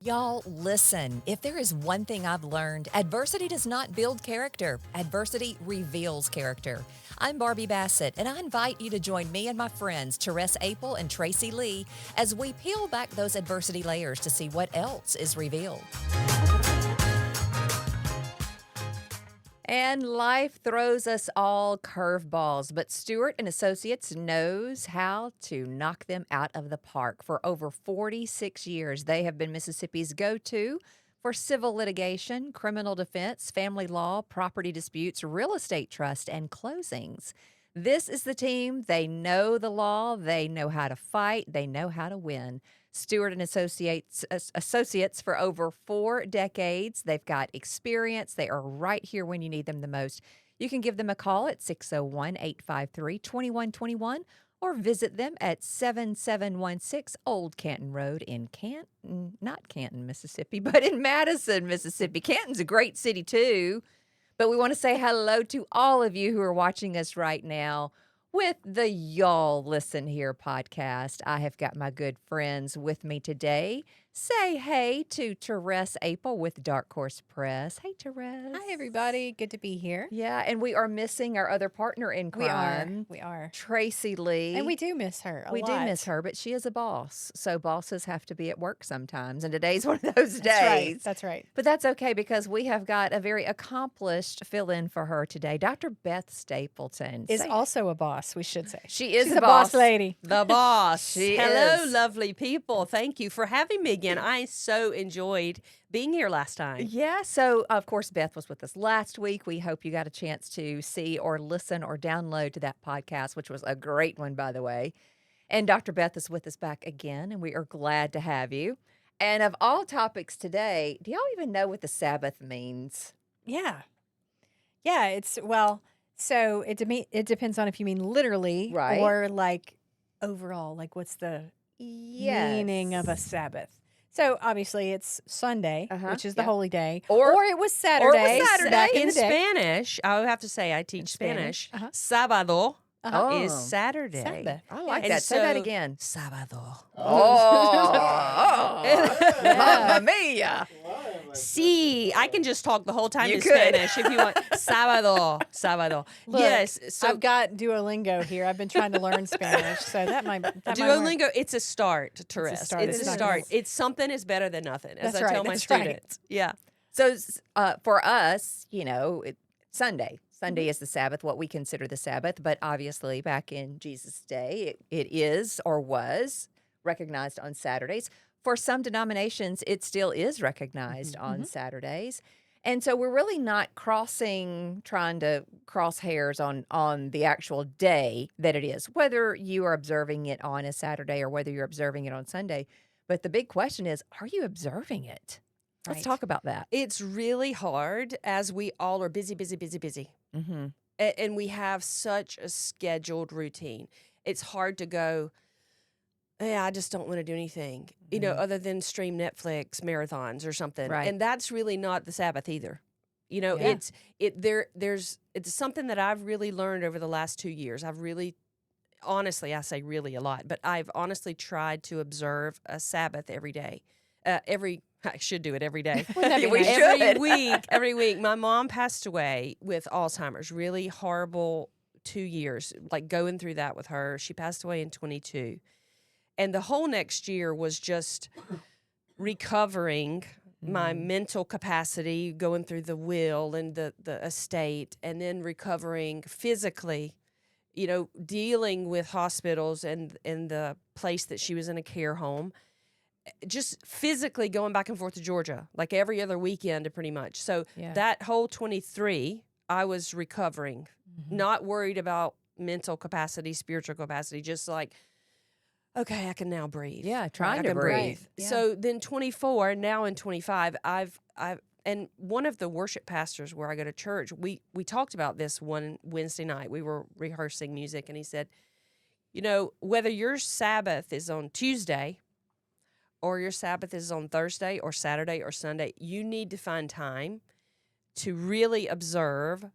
Y'all, listen. If there is one thing I've learned, adversity does not build character. Adversity reveals character. I'm Barbie Bassett, and I invite you to join me and my friends, Therese, Apel, and Tracy Lee, as we peel back those adversity layers to see what else is revealed. And life throws us all curveballs, but Stewart and Associates knows how to knock them out of the park. For over 46 years, they have been Mississippi's go-to for civil litigation, criminal defense, family law, property disputes, real estate trust, and closings. This is the team. They know the law. They know how to fight. They know how to win. Stewart and Associates for over 4 decades. They've got experience. They are right here when you need them the most. You can give them a call at 601-853-2121 or visit them at 7716 Old Canton Road in not Canton, Mississippi, but in Madison, Mississippi. Canton's a great city too, but we want to say hello to all of you who are watching us right now with the Y'all Listen Here podcast. I have got my good friends with me today. Say hey to Therese Apel with Dark Horse Press. Hey, Therese. Hi, everybody. Good to be here. Yeah, and we are missing our other partner in crime. We are. Tracy Lee. And we do miss her a lot. We do miss her, but she is a boss. So bosses have to be at work sometimes. And today's one of those days. That's right. But that's okay because we have got a very accomplished fill-in for her today. Dr. Beth Stapleton Is also a boss, we should say. She's a boss lady. The boss. She Hello, is. lovely people. Thank you for having me again. I so enjoyed being here last time. Yeah, so of course Beth was with us last week. We hope you got a chance to see or listen or download to that podcast, which was a great one, by the way. And Dr. Beth is with us back again, and we are glad to have you. And of all topics today, do y'all even know what the Sabbath means? Yeah. Yeah, so it depends on if you mean literally Right. or like overall, like what's the meaning of a Sabbath. So obviously it's Sunday, which is the holy day, or it was Saturday. Back In the day. Spanish, I would have to say I teach Spanish. Sábado is Saturday. Sabbath. I like And that. Say that so- again. Sábado. Mamma mia. Sí, I can just talk the whole time You in could. Spanish if you want. Sábado. Look, Yes. So I've got Duolingo here. I've been trying to learn Spanish, so that might work. Duolingo, it's a start, Therese. start. It's It's a a start. start. It's something is better than nothing, as That's I right, tell my that's right. students. Yeah. So for us, Sunday. Sunday is the Sabbath, what we consider the Sabbath. But obviously, back in Jesus' day, it is or was recognized on Saturdays. For some denominations, it still is recognized on Saturdays. And so we're really not trying to cross hairs on the actual day that it is, whether you are observing it on a Saturday or whether you're observing it on Sunday. But the big question is, are you observing it? Let's Right. talk about that. It's really hard as we all are busy. Mm-hmm. And we have such a scheduled routine. It's hard to go, I just don't want to do anything, other than stream Netflix marathons or something. Right. And that's really not the Sabbath either. Yeah. It's something that I've really learned over the last 2 years. Honestly, I say really a lot, but I've honestly tried to observe a Sabbath every day. I should do it every day. Wouldn't that be We nice? should. Every week. My mom passed away with Alzheimer's, really horrible 2 years, like going through that with her. She passed away in 22. And the whole next year was just recovering my mental capacity, going through the will and the estate, and then recovering physically, dealing with hospitals and the place that she was in a care home. Just physically going back and forth to Georgia, like every other weekend pretty much. So Yeah. that whole 23, I was recovering, not worried about mental capacity, spiritual capacity, just like, okay, I can now breathe. Yeah, I trying to can breathe. Right. Yeah. So then 24, now in 25, and one of the worship pastors where I go to church, we talked about this one Wednesday night. We were rehearsing music, and he said, whether your Sabbath is on Tuesday or your Sabbath is on Thursday or Saturday or Sunday, you need to find time to really observe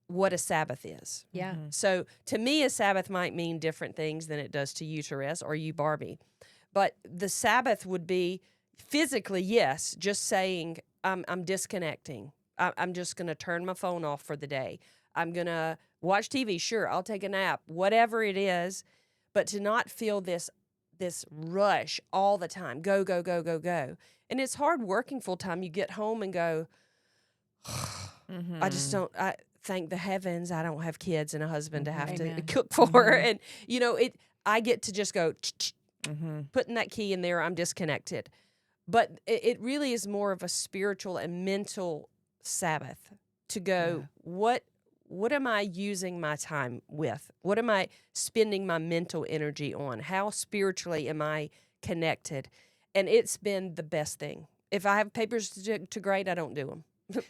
what a Sabbath is. Yeah. So to me, a Sabbath might mean different things than it does to you, Therese, or you, Barbie. But the Sabbath would be physically, yes, just saying I'm disconnecting. I'm just going to turn my phone off for the day. I'm going to watch TV. Sure, I'll take a nap, whatever it is. But to not feel this rush all the time, go, go, go, go, go. And it's hard working full time. You get home and go, I just don't, thank the heavens I don't have kids and a husband to have to cook for. And, I get to just go, putting that key in there, I'm disconnected. But it really is more of a spiritual and mental Sabbath to go, what am I using my time with? What am I spending my mental energy on? How spiritually am I connected? And it's been the best thing. If I have papers to grade, I don't do them.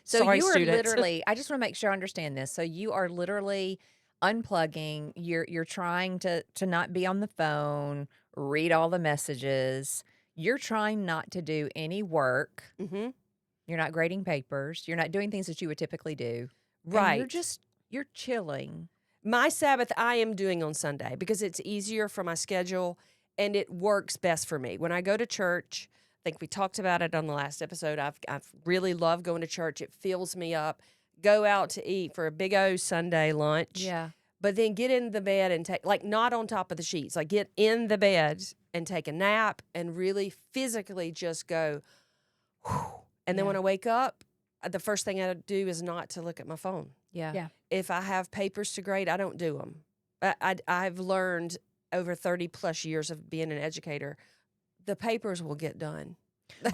So Sorry, you are students. literally, I just want to make sure I understand this. So you are literally unplugging, you're trying to not be on the phone, read all the messages. You're trying not to do any work. Mm-hmm. You're not grading papers. You're not doing things that you would typically do. Right. And you're chilling. My Sabbath I am doing on Sunday because it's easier for my schedule and it works best for me. When I go to church, I think we talked about it on the last episode. I've really loved going to church. It fills me up. Go out to eat for a big O Sunday lunch. Yeah. But then get in the bed and take, like, not on top of the sheets, like get in the bed and take a nap and really physically just go, whew. And then when I wake up, the first thing I do is not to look at my phone. Yeah. If I have papers to grade, I don't do them. I've learned over 30 plus years of being an educator, the papers will get done.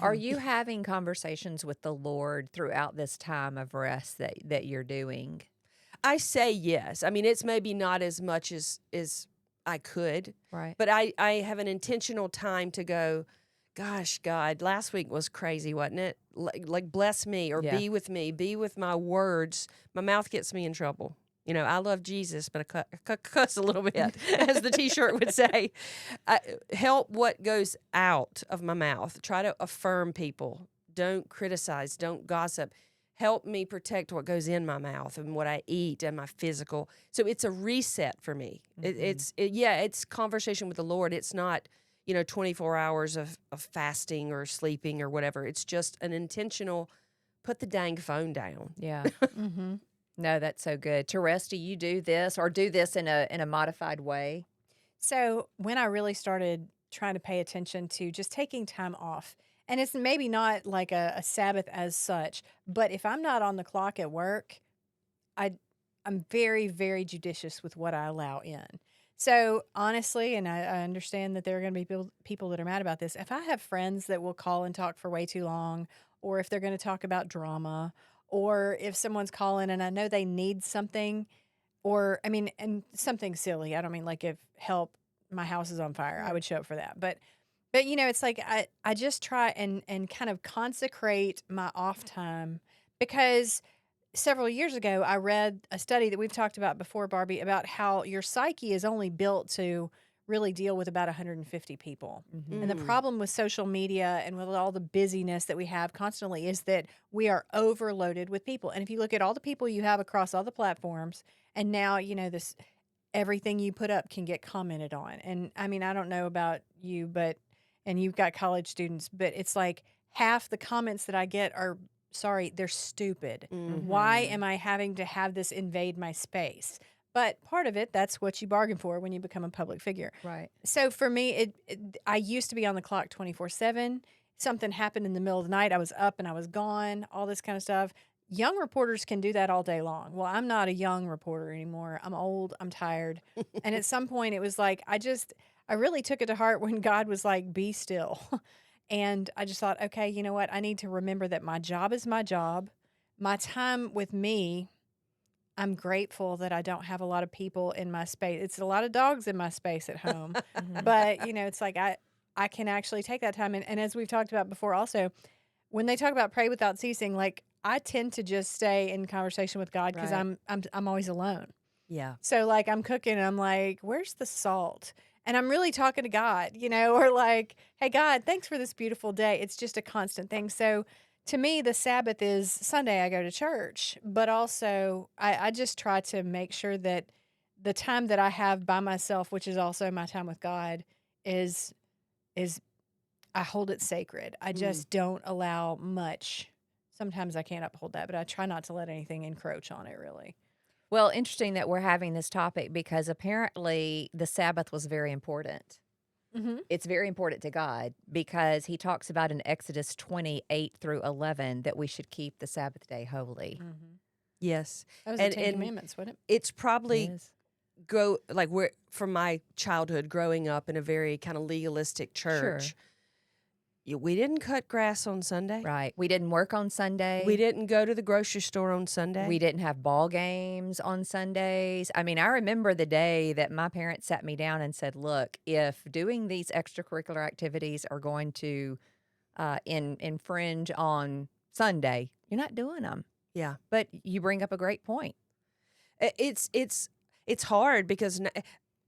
Are you having conversations with the Lord throughout this time of rest that you're doing? I say yes. I mean, it's maybe not as much as I could. Right. But I have an intentional time to go, gosh, God, last week was crazy, wasn't it? Like bless me or be with me, be with my words. My mouth gets me in trouble. I love Jesus, but I cuss a little bit, as the T-shirt would say. Help what goes out of my mouth. Try to affirm people. Don't criticize. Don't gossip. Help me protect what goes in my mouth and what I eat and my physical. So it's a reset for me. It's conversation with the Lord. It's not, 24 hours of fasting or sleeping or whatever. It's just an intentional, put the dang phone down. Yeah. No, that's so good. Therese, do you do this or do this in a modified way? So when I really started trying to pay attention to just taking time off, and it's maybe not like a Sabbath as such, but if I'm not on the clock at work, I'm very, very judicious with what I allow in. So honestly, and I understand that there are going to be people that are mad about this. If I have friends that will call and talk for way too long, or if they're going to talk about drama, or if someone's calling and I know they need something, or and something silly. I don't mean like if help, my house is on fire, I would show up for that. But it's like I just try and kind of consecrate my off time, because several years ago I read a study that we've talked about before, Barbie, about how your psyche is only built to really deal with about 150 people. And the problem with social media and with all the busyness that we have constantly is that we are overloaded with people. And if you look at all the people you have across all the platforms, and now, this everything you put up can get commented on. And I mean, I don't know about you, and you've got college students, but it's like half the comments that I get are, sorry, they're stupid. Why am I having to have this invade my space? But part of it, that's what you bargain for when you become a public figure. Right. So for me, I used to be on the clock 24/7. Something happened in the middle of the night. I was up and I was gone, all this kind of stuff. Young reporters can do that all day long. Well, I'm not a young reporter anymore. I'm old. I'm tired. And at some point, it was like, I really took it to heart when God was like, be still. And I just thought, okay, you know what? I need to remember that my job is my job. My time with me, I'm grateful that I don't have a lot of people in my space. It's a lot of dogs in my space at home. But, it's like I can actually take that time. And as we've talked about before also, when they talk about pray without ceasing, like I tend to just stay in conversation with God because I'm always alone. Yeah. So like I'm cooking and I'm like, where's the salt? And I'm really talking to God, or like, hey, God, thanks for this beautiful day. It's just a constant thing. So to me, the Sabbath is Sunday I go to church, but also I just try to make sure that the time that I have by myself, which is also my time with God, is I hold it sacred. I just don't allow much. Sometimes I can't uphold that, but I try not to let anything encroach on it, really. Well, interesting that we're having this topic because apparently the Sabbath was very important. Mm-hmm. It's very important to God because he talks about in Exodus 28 through 11 that we should keep the Sabbath day holy. Mm-hmm. Yes. That was the Ten Commandments, wasn't it? It's It probably is. like we're from my childhood growing up in a very kind of legalistic church. We didn't cut grass on Sunday. Right. We didn't work on Sunday. We didn't go to the grocery store on Sunday. We didn't have ball games on Sundays. I mean, I remember the day that my parents sat me down and said, look, if doing these extracurricular activities are going to infringe on Sunday, you're not doing them. Yeah. But you bring up a great point. It's hard because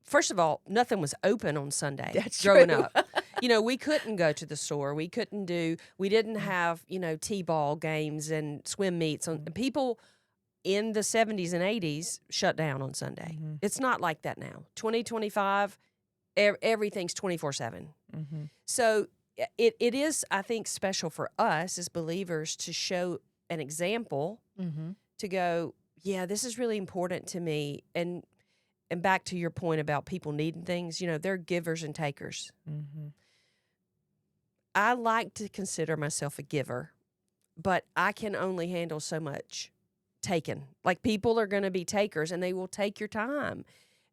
first of all, nothing was open on Sunday. That's growing true. up. We couldn't go to the store. We didn't have, T-ball games and swim meets. People in the 70s and 80s shut down on Sunday. Mhm. It's not like that now. 2025, everything's 24/7. Mm-hmm. So it is, I think, special for us as believers to show an example, Mm-hmm. to go, yeah, this is really important to me. And back to your point about people needing things, they're givers and takers. Mm-hmm. I like to consider myself a giver, but I can only handle so much taken. Like, people are going to be takers, and they will take your time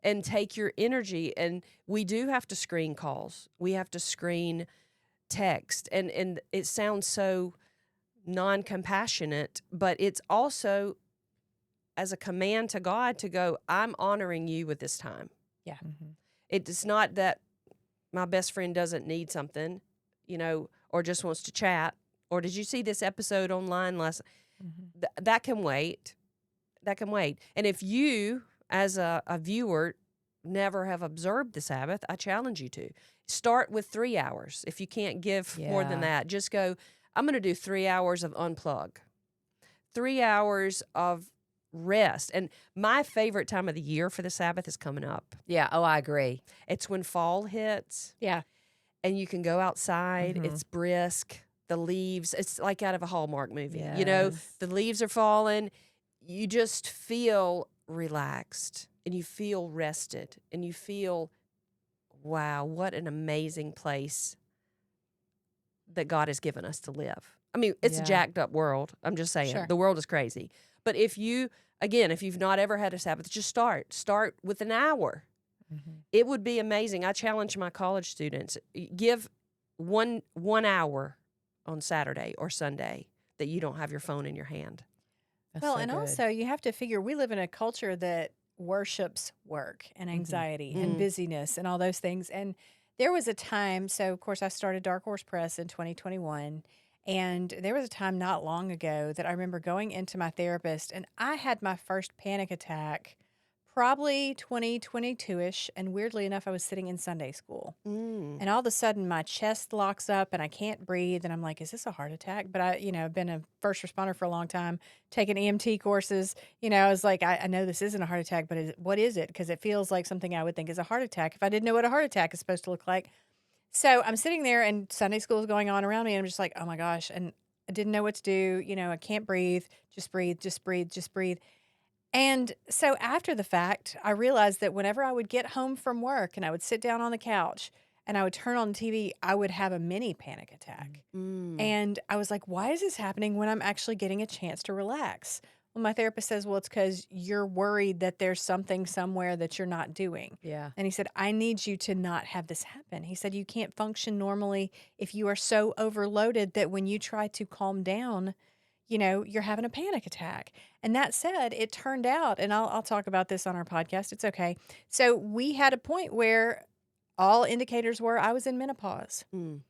and take your energy. And we do have to screen calls. We have to screen text. And it sounds so non-compassionate, but it's also as a command to God to go, I'm honoring you with this time. Yeah. Mm-hmm. It's not that my best friend doesn't need something, or just wants to chat, or did you see this episode online last? Mm-hmm. That can wait. That can wait. And if you, as a viewer, never have observed the Sabbath, I challenge you to start with 3 hours. If you can't give more than Yeah. that, just go, I'm going to do 3 hours of unplug, 3 hours of rest. And my favorite time of the year for the Sabbath is coming up. Yeah. Oh, I agree. It's when fall hits. Yeah. And you can go outside. Mhm. It's brisk. The leaves, it's like out of a Hallmark movie. Yes. The leaves are falling. You just feel relaxed and you feel rested and you feel, wow, what an amazing place that God has given us to live. I mean, it's a Yeah. jacked up world. I'm just saying, Sure. the world is crazy. But if you've not ever had a Sabbath, just start with an hour. Mm-hmm. It would be amazing. I challenge my college students, give one hour on Saturday or Sunday that you don't have your phone in your hand. That's Well, so and good. also you have to figure we live in a culture that worships work and anxiety and Mhm. busyness and all those things. And there was a time, so of course I started Dark Horse Press in 2021. And there was a time not long ago that I remember going into my therapist and I had my first panic attack probably 2022-ish. And weirdly enough, I was sitting in Sunday school. Mm. And all of a sudden, my chest locks up and I can't breathe. And I'm like, is this a heart attack? But I've been a first responder for a long time, taking EMT courses. I was like, I know this isn't a heart attack, but what is it? Because it feels like something I would think is a heart attack if I didn't know what a heart attack is supposed to look like. So I'm sitting there and Sunday school is going on around me. And I'm just like, oh my gosh. And I didn't know what to do. I can't breathe. Just breathe, just breathe, just breathe. And so after the fact, I realized that whenever I would get home from work and I would sit down on the couch and I would turn on the TV, I would have a mini panic attack. Mm. And I was like, why is this happening when I'm actually getting a chance to relax? Well, my therapist says, well, it's because you're worried that there's something somewhere that you're not doing. Yeah. And he said, I need you to not have this happen. He said, you can't function normally if you are so overloaded that when you try to calm down, you're having a panic attack. And that said, it turned out, and I'll talk about this on our podcast. It's okay. So we had a point where all indicators were I was in menopause. Mm.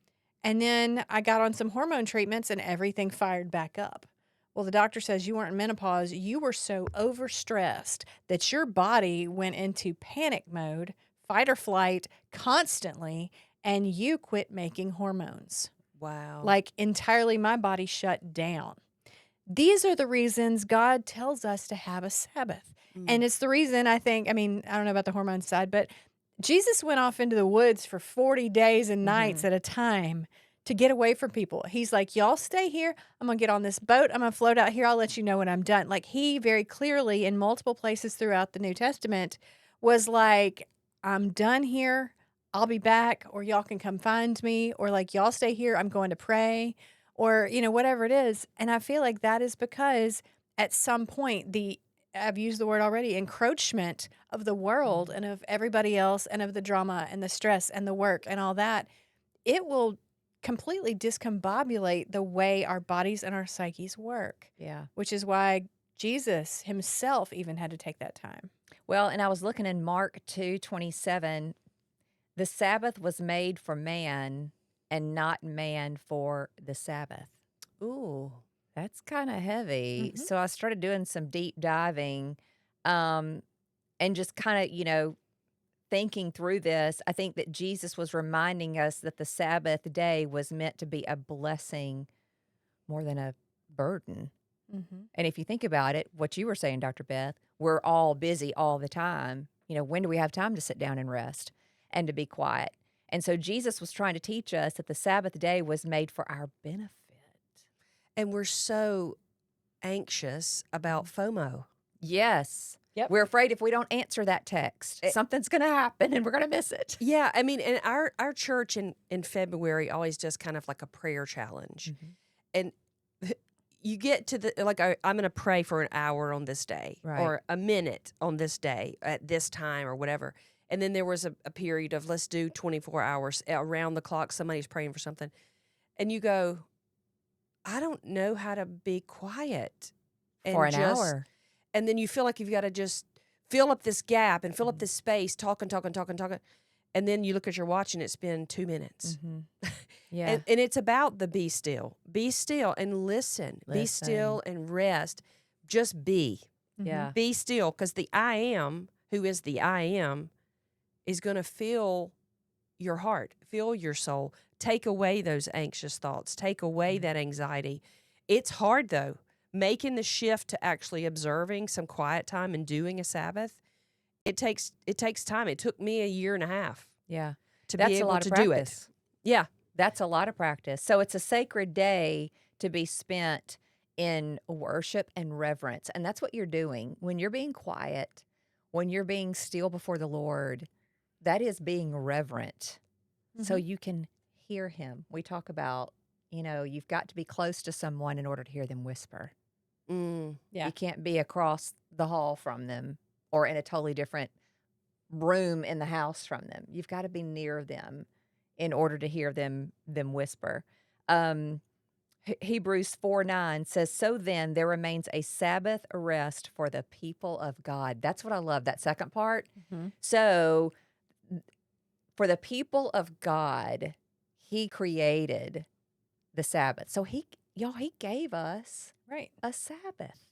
And then I got on some hormone treatments and everything fired back up. Well, the doctor says you weren't in menopause. You were so overstressed that your body went into panic mode, fight or flight constantly, and you quit making hormones. Wow. Like entirely my body shut down. These are the reasons God tells us to have a Sabbath. Mm. And it's the reason I think, I don't know about the hormone side, but Jesus went off into the woods for 40 days and nights at a time to get away from people. He's like, y'all stay here. I'm going to get on this boat. I'm going to float out here. I'll let you know when I'm done. Like, he very clearly, in multiple places throughout the New Testament, was like, I'm done here. I'll be back, or y'all can come find me, or like, y'all stay here. I'm going to pray, or, whatever it is. And I feel like that is because at some point, I've used the word already, encroachment of the world and of everybody else and of the drama and the stress and the work and all that, it will completely discombobulate the way our bodies and our psyches work. Yeah. Which is why Jesus himself even had to take that time. Well, and I was looking in Mark 2:27, the Sabbath was made for man and not man for the Sabbath. Ooh. That's kind of heavy. Mhm. So I started doing some deep diving, and just kind of, thinking through this. I think that Jesus was reminding us that the Sabbath day was meant to be a blessing more than a burden. Mhm. And if you think about it, what you were saying, Dr. Beth, we're all busy all the time. When do we have time to sit down and rest and to be quiet? And so Jesus was trying to teach us that the Sabbath day was made for our benefit. And we're so anxious about FOMO. Yes. Yep. We're afraid if we don't answer that text, something's going to happen and we're going to miss it. Yeah, I mean, and our church in February always does kind of like a prayer challenge. And you get to the, like, I'm going to pray for an hour on this day, Right. or a minute on this day at this time, or whatever. And then there was a period of, let's do 24 hours around the clock. Somebody's praying for something. And you go, I don't know how to be quiet. For an hour. And then you feel like you've got to just fill up this gap and fill up this space, talking. And then you look at your watch and it's been 2 minutes. Yeah. And it's about the be still. Be still and listen. Be still and rest. Just be. Yeah. Be still, because the I am, who is the I am, is going to fill your heart, fill your soul, take away those anxious thoughts, take away that anxiety. It's hard, though. Making the shift to actually observing some quiet time and doing a Sabbath, it takes time. It took me 1.5 years Yeah. to That's be a able lot to of do it. practice. Yeah. That's a lot of practice. So it's a sacred day to be spent in worship and reverence. And that's what you're doing. When you're being quiet, when you're being still before the Lord, that is being reverent. So you can hear him. We talk about, you've got to be close to someone in order to hear them whisper. Yeah. You can't be across the hall from them or in a totally different room in the house from them. You've got to be near them in order to hear them whisper. Hebrews 4:9 says, "So then there remains a Sabbath rest for the people of God." That's what I love, that second part. So for the people of God, he created the Sabbath. So he gave us Right. a Sabbath.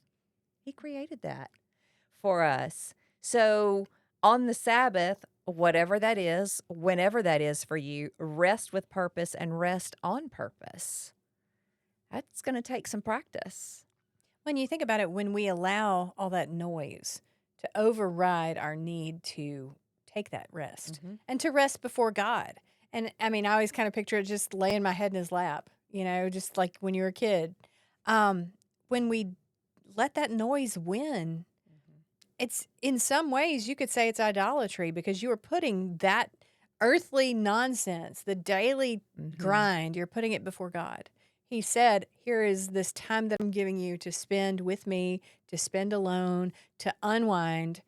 He created that for us. So on the Sabbath, whatever that is, whenever that is for you, rest with purpose and rest on purpose. That's going to take some practice. When you think about it, when we allow all that noise to override our need to take that rest and to rest before God. And I mean, I always kind of picture it just laying my head in his lap, just like when you were a kid. When we let that noise win, it's in some ways you could say it's idolatry, because you are putting that earthly nonsense, the daily grind, you're putting it before God. He said, here is this time that I'm giving you to spend with me, to spend alone, to unwind.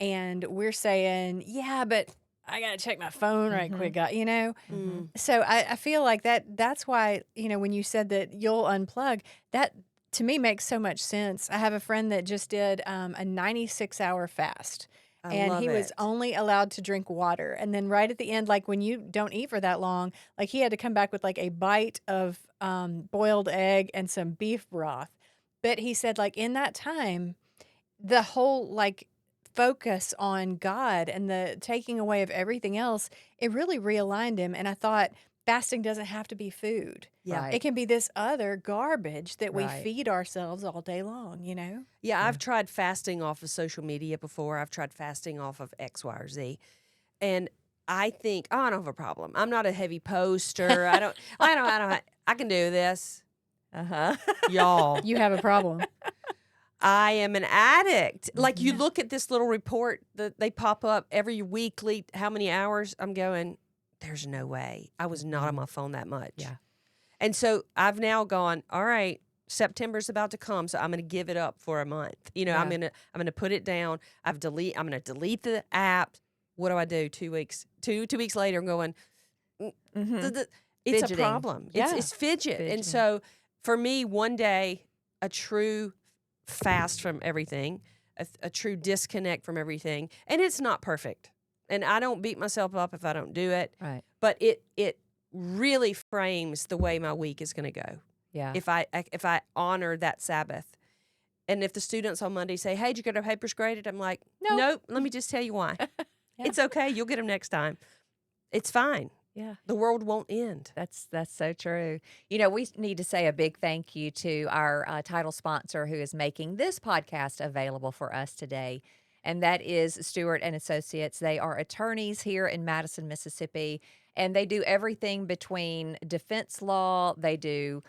And we're saying, yeah, but I got to check my phone right quick, So I feel like that's why, when you said that you'll unplug, that to me makes so much sense. I have a friend that just did a 96-hour fast. And he was only allowed to drink water. And then right at the end, like when you don't eat for that long, like he had to come back with like a bite of boiled egg and some beef broth. But he said, like, in that time, the whole like focus on God and the taking away of everything else, it really realigned him. And I thought, fasting doesn't have to be food. Yeah. Right. It can be this other garbage that we Right. feed ourselves all day long, Yeah, I've tried fasting off of social media before. I've tried fasting off of X, Y, or Z. And I think, oh, I don't have a problem. I'm not a heavy poster. I can do this. Uh-huh. Y'all, You have a problem. I am an addict. Like you Yeah. look at this little report that they pop up every weekly, how many hours? I'm going, there's no way. I was not on my phone that much. Yeah. And so I've now gone, all right, September's about to come, so I'm going to give it up for a month. You know, Yeah. I'm going to put it down. I'm going to delete the app. What do I do? 2 weeks. Two weeks later, I'm going, Mm-hmm. it's Fidgeting. a problem. Yeah. It's fidget. And Fidgeting. so for me, one day, a true fast from everything, a true disconnect from everything. And it's not perfect. And I don't beat myself up if I don't do it. Right. But it really frames the way my week is going to go. Yeah. If I honor that Sabbath. And if the students on Monday say, hey, did you get our papers graded? I'm like, Nope. nope, let me just tell you why. Yeah. It's okay. You'll get them next time. It's fine. Yeah. The world won't end. That's so true. You know, we need to say a big thank you to our title sponsor who is making this podcast available for us today, and that is Stewart and Associates. They are attorneys here in Madison, Mississippi, and they do everything between defense law. They do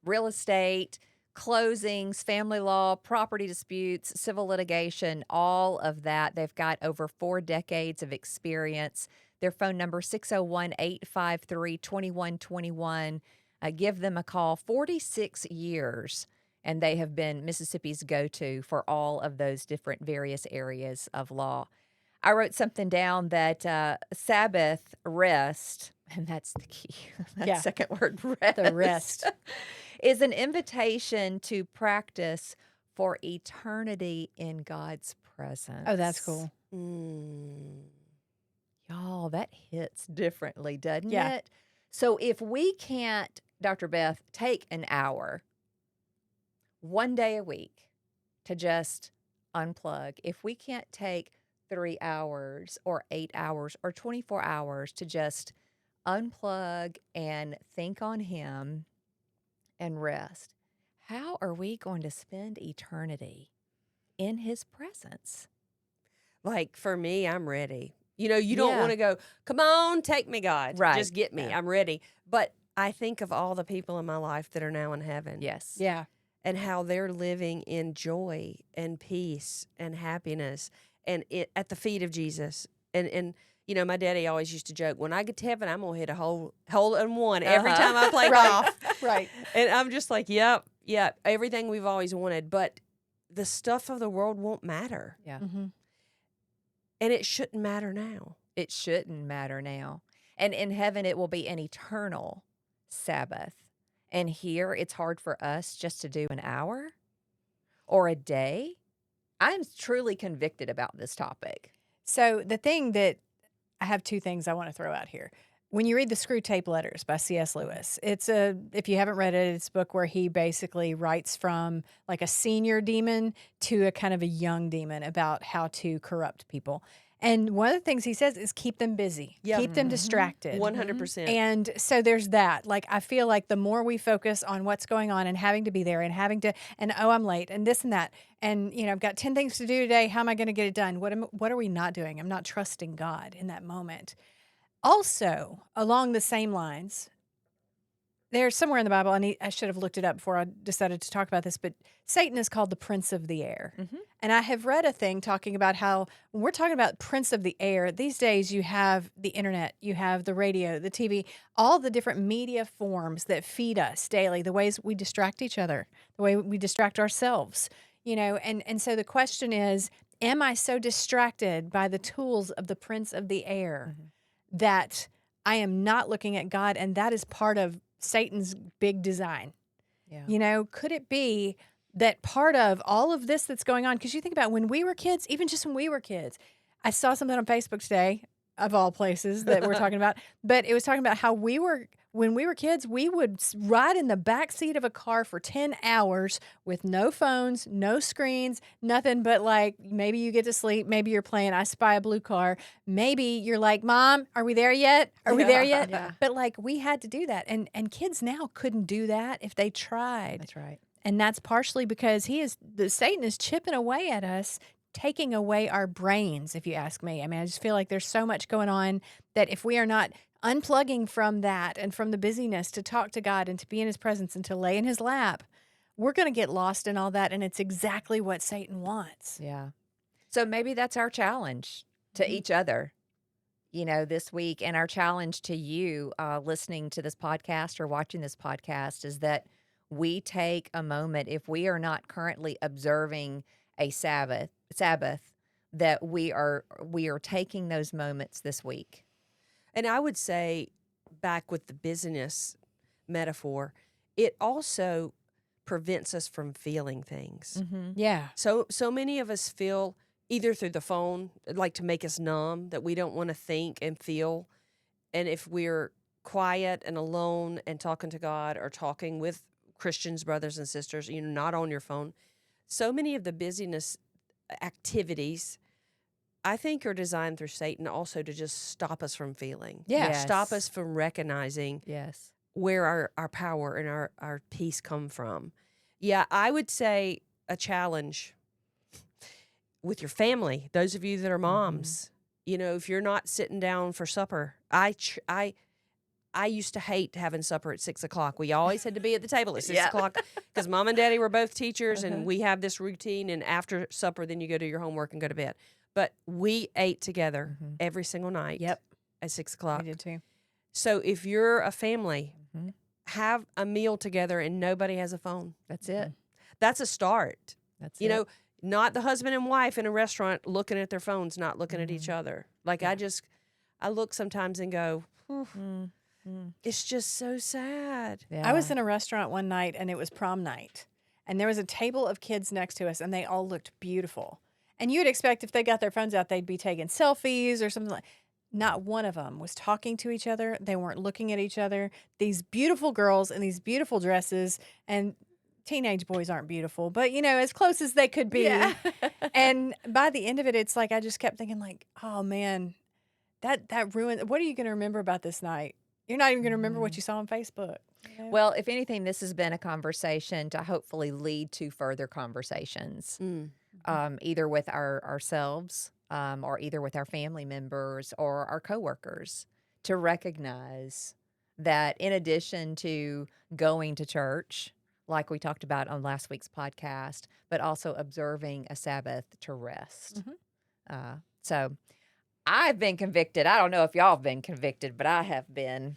real estate, closings, family law, property disputes, civil litigation, all of that. They've got over 4 decades of experience. Their phone number, 601-853-2121. Give them a call. 46 years, and they have been Mississippi's go-to for all of those different various areas of law. I wrote something down that Sabbath rest, and that's the key, that Yeah. second word, rest. The rest. Is an invitation to practice for eternity in God's presence. Oh, that's cool. Y'all, that hits differently, doesn't Yeah. it? So if we can't, Dr. Beth, take an hour, one day a week to just unplug, if we can't take 3 hours or 8 hours or 24 hours to just unplug and think on Him and rest, how are we going to spend eternity in His presence? Like for me, I'm ready. You know, you don't Yeah. want to go, come on, take me, God. Right. Just get me. Yeah. I'm ready. But I think of all the people in my life that are now in heaven. Yes. Yeah. And how they're living in joy and peace and happiness and at the feet of Jesus. And you know, my daddy always used to joke, when I get to heaven, I'm going to hit a hole in one every Uh-huh. time I play Right. golf. Right. And I'm just like, yep, everything we've always wanted. But the stuff of the world won't matter. Yeah. Mm-hmm. And it shouldn't matter now. It shouldn't matter now. And in heaven, it will be an eternal Sabbath. And here, it's hard for us just to do an hour or a day. I'm truly convicted about this topic. So the thing that I have 2 things I want to throw out here. When you read the Screw Tape Letters by C.S. Lewis, if you haven't read it, it's a book where he basically writes from like a senior demon to a kind of a young demon about how to corrupt people. And one of the things he says is keep them busy, Yeah. keep them Mhm. distracted. 100%. And so there's that. Like, I feel like the more we focus on what's going on and having to be there and oh, I'm late and this and that. And, you know, I've got 10 things to do today. How am I going to get it done? What are we not doing? I'm not trusting God in that moment. Also, along the same lines, there's somewhere in the Bible, I should have looked it up before I decided to talk about this, but Satan is called the prince of the air. Mhm. And I have read a thing talking about how when we're talking about prince of the air, these days you have the internet, you have the radio, the TV, all the different media forms that feed us daily, the ways we distract each other, the way we distract ourselves, you know, and so the question is, am I so distracted by the tools of the prince of the air that I am not looking at God? And that is part of Satan's big design. Yeah. You know, could it be that part of all of this that's going on, because you think about when we were kids, even just when we were kids, I saw something on Facebook today, of all places that we're talking about, but it was talking about how when we were kids, we would ride in the back seat of a car for 10 hours with no phones, no screens, nothing but like, maybe you get to sleep, maybe you're playing I Spy a Blue Car, maybe you're like, Mom, are we there yet? Are we there yet? Yeah. But like, we had to do that. And kids now couldn't do that if they tried. That's right. And that's partially because Satan is chipping away at us taking away our brains, if you ask me. I mean, I just feel like there's so much going on that if we are not unplugging from that and from the busyness to talk to God and to be in his presence and to lay in his lap, we're going to get lost in all that. And it's exactly what Satan wants. Yeah. So maybe that's our challenge to Mhm. each other, this week. And our challenge to you listening to this podcast or watching this podcast is that we take a moment, if we are not currently observing a Sabbath, that we are taking those moments this week. And I would say, back with the busyness metaphor, it also prevents us from feeling things. Mm-hmm. Yeah. So many of us feel either through the phone, like to make us numb, that we don't want to think and feel. And if we're quiet and alone and talking to God or talking with Christians, brothers and sisters, not on your phone, so many of the busyness activities, I think, are designed through Satan also to just stop us from feeling. Yeah. Stop us from recognizing Yes. where our power and our peace come from. Yeah, I would say a challenge with your family, those of you that are moms. If you're not sitting down for supper, I used to hate having supper at 6:00. We always had to be at the table at 6:00 because mom and daddy were both teachers, and we have this routine. And after supper, then you go do your homework and go to bed. But we ate together every single night. Yep. At 6:00. I did too. So if you're a family, Mm-hmm. have a meal together and nobody has a phone. That's it. That's a start. That's You it. know, not the husband and wife in a restaurant looking at their phones, not looking at each Mm-hmm. other. Like I look sometimes and go, it's just so sad. Yeah. I was in a restaurant one night and it was prom night. And there was a table of kids next to us and they all looked beautiful. And you'd expect if they got their phones out, they'd be taking selfies or something like. Not one of them was talking to each other. They weren't looking at each other. These beautiful girls in these beautiful dresses, and teenage boys aren't beautiful, but as close as they could be. Yeah. And by the end of it, it's like I just kept thinking, like, oh man, that ruined. What are you going to remember about this night? You're not even going to remember what you saw on Facebook. Well, if anything, this has been a conversation to hopefully lead to further conversations, either with ourselves or either with our family members or our coworkers, to recognize that in addition to going to church, like we talked about on last week's podcast, but also observing a Sabbath to rest. So I've been convicted. I don't know if y'all have been convicted, but I have been.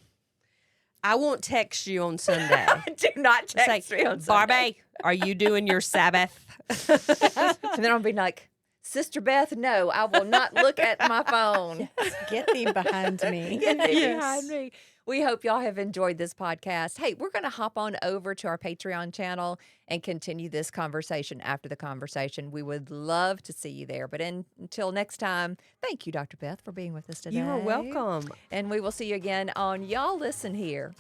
I won't text you on Sunday. Do not text Say, me on Barbie, Sunday. are you doing your Sabbath? And then I'll be like, Sister Beth, no, I will not look at my phone. Get thee behind me. Get thee Yes. behind me. We hope y'all have enjoyed this podcast. Hey, we're going to hop on over to our Patreon channel and continue this conversation after the conversation. We would love to see you there. But until next time, thank you, Dr. Beth, for being with us today. You are welcome. And we will see you again on Y'all Listen Here.